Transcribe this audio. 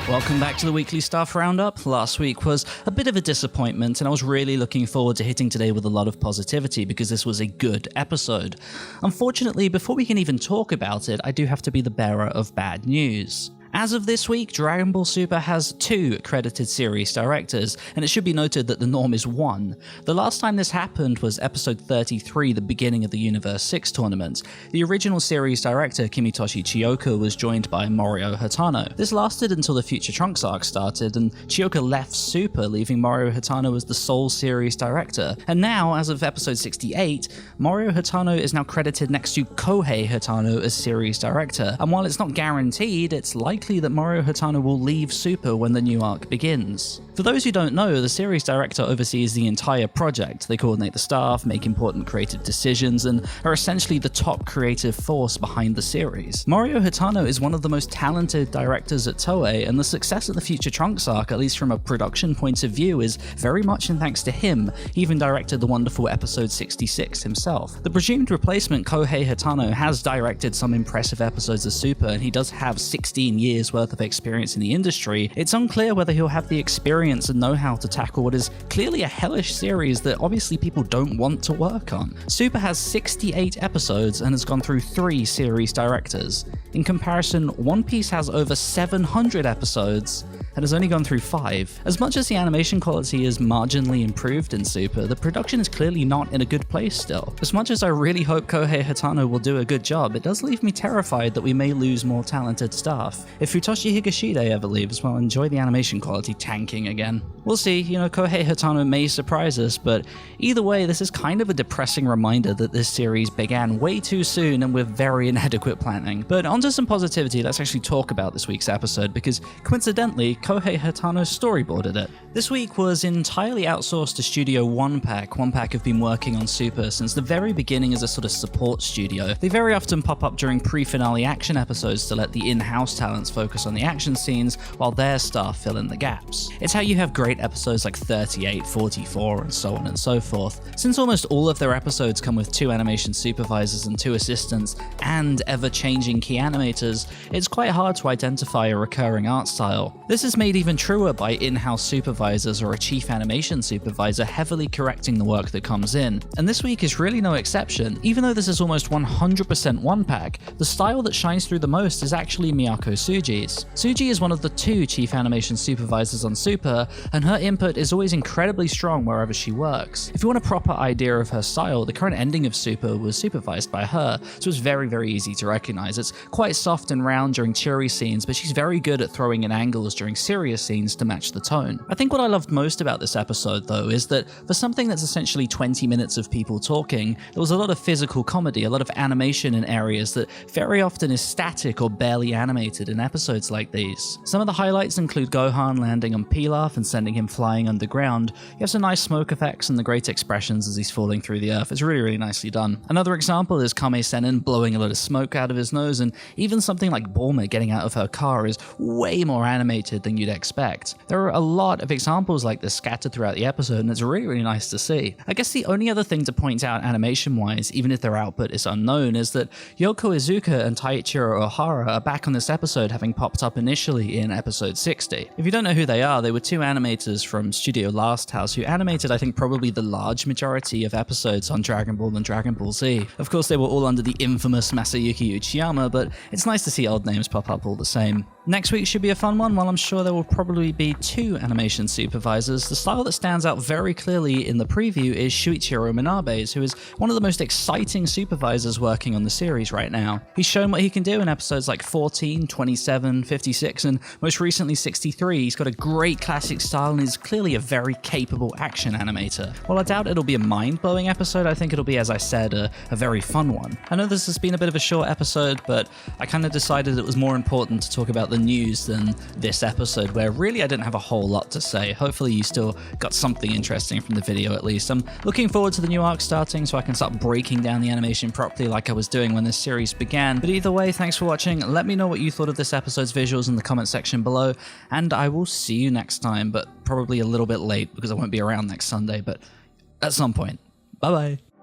Welcome back to the weekly Stuff Roundup. Last week was a bit of a disappointment, and I was really looking forward to hitting today with a lot of positivity because this was a good episode. Unfortunately, before we can even talk about it, I do have to be the bearer of bad news. As of this week, Dragon Ball Super has 2 credited series directors, and it should be noted that the norm is 1. The last time this happened was episode 33, the beginning of the Universe 6 tournament. The original series director, Kimitoshi Chioka, was joined by Morio Hatano. This lasted until the Future Trunks arc started, and Chioka left Super, leaving Morio Hatano as the sole series director. And now, as of episode 68, Morio Hatano is now credited next to Kohei Hatano as series director, and while it's not guaranteed, it's likely that Morio Hatano will leave Super when the new arc begins. For those who don't know, the series director oversees the entire project. They coordinate the staff, make important creative decisions, and are essentially the top creative force behind the series. Morio Hatano is one of the most talented directors at Toei, and the success of the Future Trunks arc, at least from a production point of view, is very much in thanks to him. He even directed the wonderful episode 66 himself. The presumed replacement, Kohei Hatano, has directed some impressive episodes of Super, and he does have 16 years worth of experience in the industry. It's unclear whether he'll have the experience and know-how to tackle what is clearly a hellish series that obviously people don't want to work on. Super has 68 episodes and has gone through 3 series directors. In comparison, One Piece has over 700 episodes and has only gone through 5. As much as the animation quality is marginally improved in Super, the production is clearly not in a good place still. As much as I really hope Kohei Hatano will do a good job, it does leave me terrified that we may lose more talented staff. If Futoshi Higashide ever leaves, well, enjoy the animation quality tanking again. We'll see, Kohei Hatano may surprise us, but either way, this is kind of a depressing reminder that this series began way too soon and with very inadequate planning. But onto some positivity, let's actually talk about this week's episode, because coincidentally, Kohei Hatano storyboarded it. This week was entirely outsourced to Studio OnePack. OnePack have been working on Super since the very beginning as a sort of support studio. They very often pop up during pre-finale action episodes to let the in-house talents focus on the action scenes while their staff fill in the gaps. It's how you have great episodes like 38, 44, and so on and so forth. Since almost all of their episodes come with 2 animation supervisors and 2 assistants, and ever-changing key animators, it's quite hard to identify a recurring art style. This is made even truer by in-house supervisors or a chief animation supervisor heavily correcting the work that comes in. And this week is really no exception. Even though this is almost 100% OnePack, the style that shines through the most is actually Miyako Tsuji's. Tsuji is one of the 2 chief animation supervisors on Super, and her input is always incredibly strong wherever she works. If you want a proper idea of her style, the current ending of Super was supervised by her, so it's very easy to recognize. It's quite soft and round during cheery scenes, but she's very good at throwing in angles during serious scenes to match the tone. I think what I loved most about this episode, though, is that for something that's essentially 20 minutes of people talking, there was a lot of physical comedy, a lot of animation in areas that very often is static or barely animated in episodes like these. Some of the highlights include Gohan landing on Pilaf and sending him flying underground. You have some nice smoke effects and the great expressions as he's falling through the earth. It's really nicely done. Another example is Kame Sennin blowing a lot of smoke out of his nose, and even something like Bulma getting out of her car is way more animated than you'd expect. There are a lot of examples like this scattered throughout the episode, and it's really nice to see. I guess the only other thing to point out animation-wise, even if their output is unknown, is that Yoko Izuka and Taiichiro Ohara are back on this episode, having popped up initially in episode 60. If you don't know who they are, they were 2 animators from Studio Last House who animated, I think, probably the large majority of episodes on Dragon Ball and Dragon Ball Z. Of course, they were all under the infamous Masayuki Uchiyama, but it's nice to see old names pop up all the same. Next week should be a fun one. While I'm sure there will probably be 2 animation supervisors, the style that stands out very clearly in the preview is Shuichiro Minabe's, who is one of the most exciting supervisors working on the series right now. He's shown what he can do in episodes like 14, 27, 56, and most recently 63. He's got a great classic style and is clearly a very capable action animator. While I doubt it'll be a mind-blowing episode, I think it'll be, as I said, a very fun one. I know this has been a bit of a short episode, but I kind of decided it was more important to talk about the news than this episode, where really I didn't have a whole lot to say. Hopefully you still got something interesting from the video at least. I'm looking forward to the new arc starting so I can start breaking down the animation properly like I was doing when this series began. But either way, thanks for watching. Let me know what you thought of this episode's visuals in the comment section below, and I will see you next time, but probably a little bit late because I won't be around next Sunday, but at some point. Bye bye.